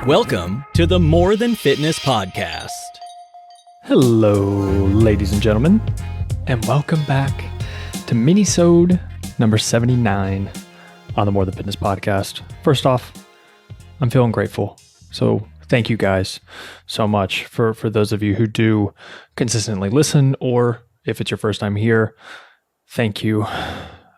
Welcome to the More Than Fitness podcast. Hello, ladies and gentlemen, and welcome back to Minisode number 79 on the More Than Fitness podcast. First off, I'm feeling grateful. So thank you guys so much for those of you who do consistently listen, or if it's your first time here, thank you.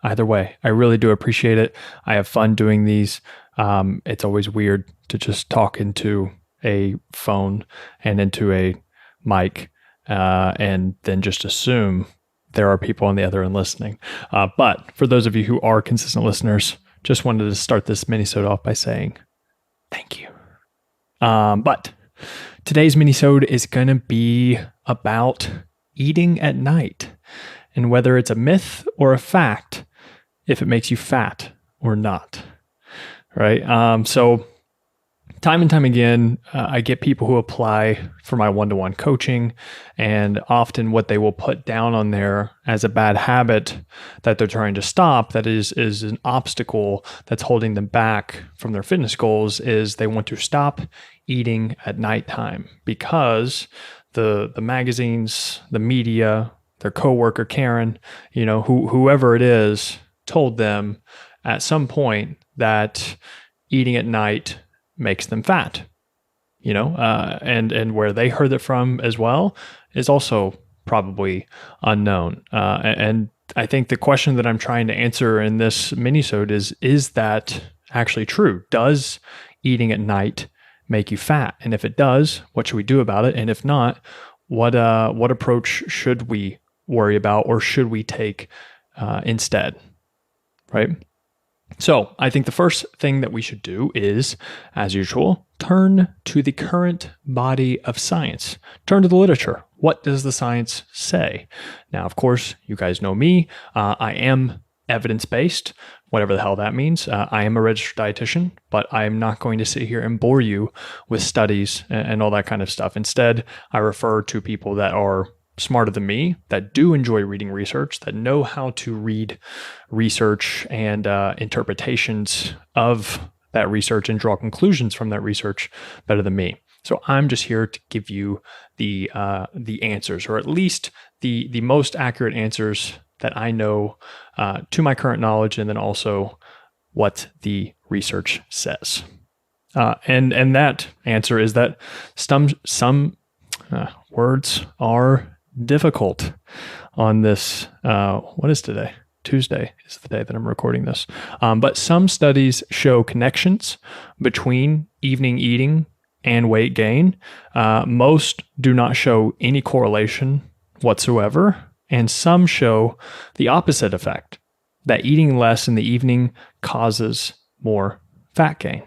Either way, I really do appreciate it. I have fun doing these. It's always weird to just talk into a phone and into a mic and then just assume there are people on the other end listening. But for those of you who are consistent listeners, just wanted to start this minisode off by saying thank you. But today's minisode is going to be about eating at night and whether it's a myth or a fact, if it makes you fat or not. Right. So time and time again, I get people who apply for my one-to-one coaching, and often what they will put down on there as a bad habit that they're trying to stop, that is an obstacle that's holding them back from their fitness goals, is they want to stop eating at nighttime because the magazines, the media, their coworker Karen, whoever it is, told them at some point that eating at night makes them fat, and where they heard it from as well is also probably unknown. And I think the question that I'm trying to answer in this minisode is that actually true? Does eating at night make you fat? And if it does, what should we do about it? And if not, what approach should we worry about or should we take instead? Right? So I think the first thing that we should do is, as usual, turn to the current body of science. Turn to the literature. What does the science say? Now, of course, you guys know me. I am evidence-based, whatever the hell that means. I am a registered dietitian, but I am not going to sit here and bore you with studies and all that kind of stuff. Instead, I refer to people that are smarter than me, that do enjoy reading research, that know how to read research and interpretations of that research and draw conclusions from that research better than me. So I'm just here to give you the answers, or at least the most accurate answers that I know to my current knowledge, and then also what the research says. And that answer is that some words are difficult on this. What is today? Tuesday is the day that I'm recording this. But some studies show connections between evening eating and weight gain. Most do not show any correlation whatsoever. And some show the opposite effect, that eating less in the evening causes more fat gain.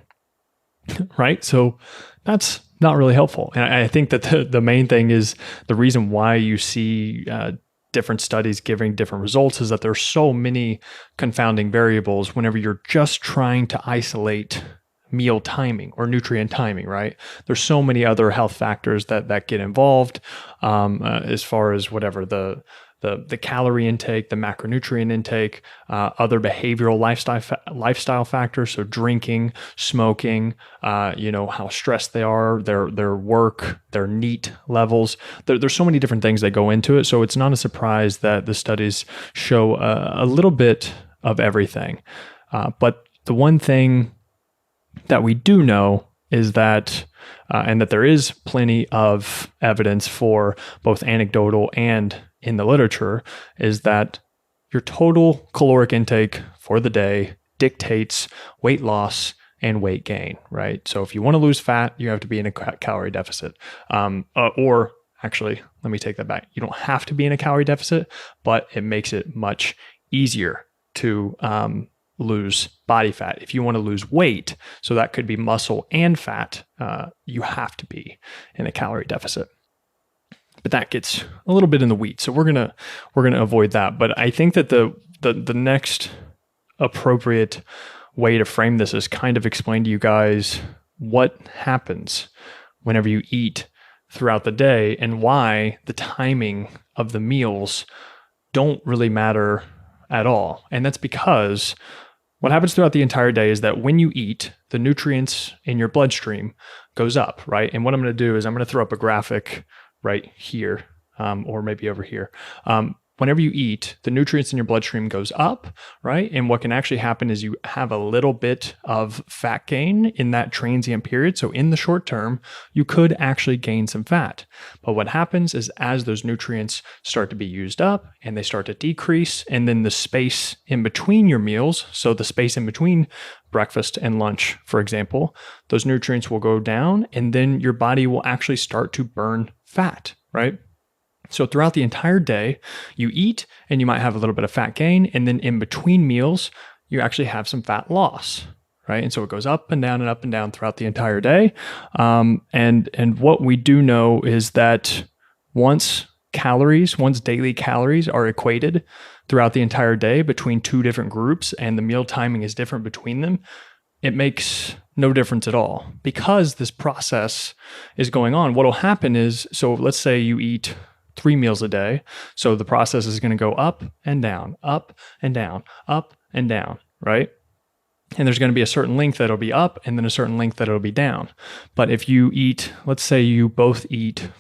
Right? So that's not really helpful. And I think that the main thing is the reason why you see different studies giving different results is that there's so many confounding variables whenever you're just trying to isolate meal timing or nutrient timing, right? There's so many other health factors that get involved as far as whatever the calorie intake, the macronutrient intake, other behavioral lifestyle factors. So drinking, smoking, how stressed they are, their work, their NEAT levels. There's so many different things that go into it. So it's not a surprise that the studies show a little bit of everything. But the one thing that we do know is that, and that there is plenty of evidence for both anecdotal and in the literature, is that your total caloric intake for the day dictates weight loss and weight gain, right? So if you want to lose fat, you have to be in a calorie deficit. Or actually, let me take that back. You don't have to be in a calorie deficit, but it makes it much easier to lose body fat. If you want to lose weight, so that could be muscle and fat, you have to be in a calorie deficit. But that gets a little bit in the weeds, so we're gonna avoid that. But I think that the next appropriate way to frame this is kind of explain to you guys what happens whenever you eat throughout the day and why the timing of the meals don't really matter at all. And that's because what happens throughout the entire day is that when you eat, the nutrients in your bloodstream goes up, right? And what I'm going to do is I'm going to throw up a graphic right here, or maybe over here. Whenever you eat, the nutrients in your bloodstream goes up, right? And what can actually happen is you have a little bit of fat gain in that transient period. So in the short term, you could actually gain some fat. But what happens is as those nutrients start to be used up and they start to decrease, and then the space in between your meals, so the space in between breakfast and lunch, for example, those nutrients will go down, and then your body will actually start to burn fat, right? So throughout the entire day, you eat and you might have a little bit of fat gain. And then in between meals, you actually have some fat loss, right? And so it goes up and down throughout the entire day. And what we do know is that once daily calories are equated throughout the entire day between two different groups and the meal timing is different between them, it makes no difference at all because this process is going on. What will happen is, so let's say you eat 3 meals a day. So the process is going to go up and down, up and down, up and down, right? And there's going to be a certain length that'll be up and then a certain length that'll be down. But if you eat, let's say you both eat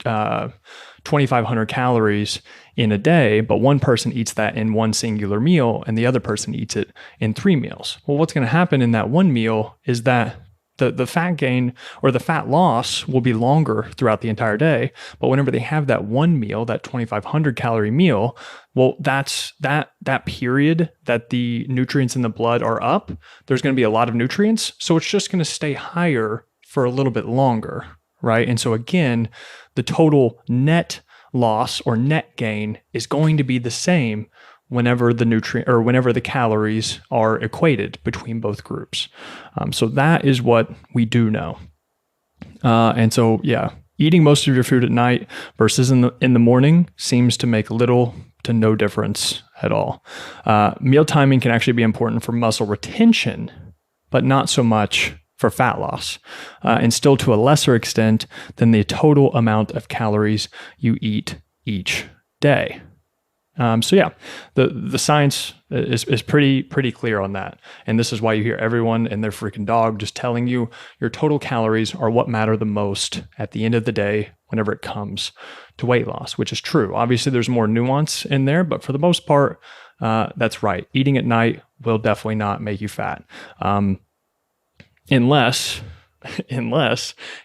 2,500 calories in a day, but one person eats that in one singular meal and the other person eats it in 3 meals. Well, what's going to happen in that one meal is that the fat gain or the fat loss will be longer throughout the entire day. But whenever they have that one meal, that 2,500 calorie meal, well, that's that period that the nutrients in the blood are up. There's going to be a lot of nutrients. So it's just going to stay higher for a little bit longer, right? And so again, the total net loss or net gain is going to be the same whenever the calories are equated between both groups. So that is what we do know. And so, yeah, eating most of your food at night versus in the morning seems to make little to no difference at all. Meal timing can actually be important for muscle retention, but not so much for fat loss, and still to a lesser extent than the total amount of calories you eat each day. So yeah, the science is pretty clear on that. And this is why you hear everyone and their freaking dog just telling you your total calories are what matter the most at the end of the day whenever it comes to weight loss, which is true. Obviously, there's more nuance in there, but for the most part, that's right. Eating at night will definitely not make you fat. Unless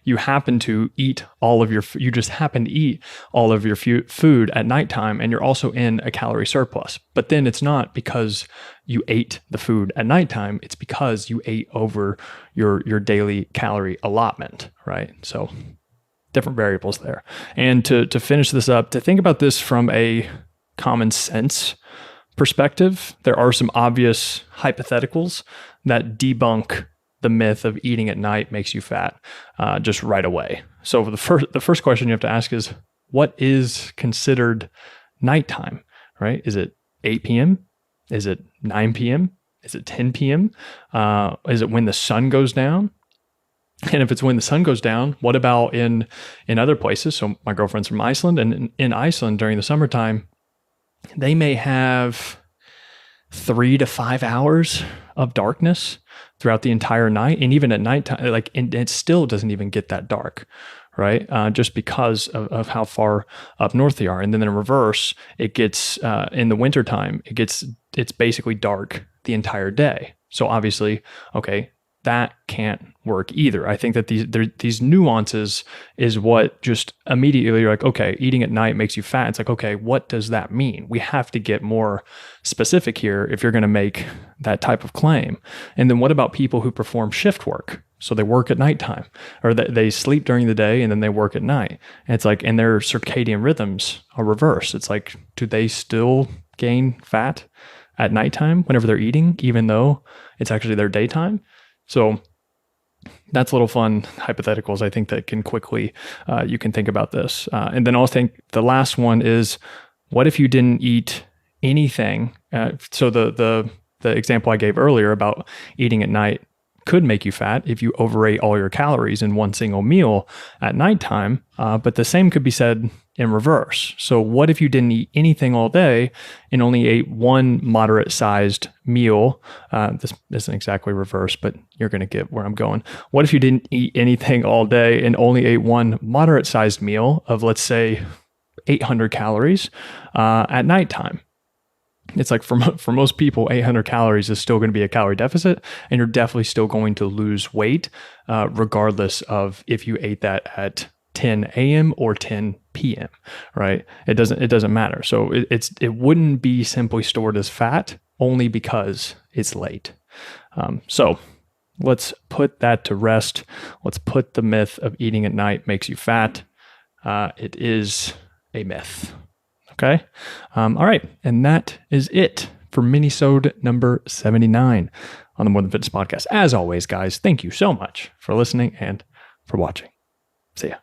you happen to eat you just happen to eat all of your food at nighttime and you're also in a calorie surplus. But then it's not because you ate the food at nighttime, it's because you ate over your daily calorie allotment, right? So different variables there. And to finish this up, to think about this from a common sense perspective, there are some obvious hypotheticals that debunk the myth of eating at night makes you fat just right away. So the first question you have to ask is, what is considered nighttime, right? Is it 8 p.m.? Is it 9 p.m.? Is it 10 p.m.? Is it when the sun goes down? And if it's when the sun goes down, what about in other places? So my girlfriend's from Iceland, and in Iceland during the summertime, they may have 3 to 5 hours of darkness throughout the entire night. And even at nighttime, it still doesn't even get that dark, right? Just because of how far up north they are. And then in reverse, it gets, in the wintertime, it's basically dark the entire day. So obviously, okay, that can't work either. I think that these nuances is what just immediately you're like, okay, eating at night makes you fat. It's like, okay, what does that mean? We have to get more specific here if you're going to make that type of claim. And then what about people who perform shift work? So they work at nighttime, or they sleep during the day and then they work at night. And it's like, and their circadian rhythms are reversed. It's like, do they still gain fat at nighttime whenever they're eating, even though it's actually their daytime? So that's little fun hypotheticals, I think, that can quickly, you can think about this. And then I'll think the last one is, what if you didn't eat anything? So the example I gave earlier about eating at night could make you fat if you overate all your calories in one single meal at nighttime. But the same could be said in reverse. So what if you didn't eat anything all day and only ate one moderate-sized meal? This isn't exactly reverse, but you're going to get where I'm going. What if you didn't eat anything all day and only ate one moderate-sized meal of, let's say, 800 calories at nighttime? It's like for most people, 800 calories is still going to be a calorie deficit, and you're definitely still going to lose weight, regardless of if you ate that at 10 a.m. or 10 p.m. Right? It doesn't matter. So it wouldn't be simply stored as fat only because it's late. So let's put that to rest. Let's put the myth of eating at night makes you fat. It is a myth. Okay. All right. And that is it for Minisode number 79 on the More Than Fitness podcast. As always, guys, thank you so much for listening and for watching. See ya.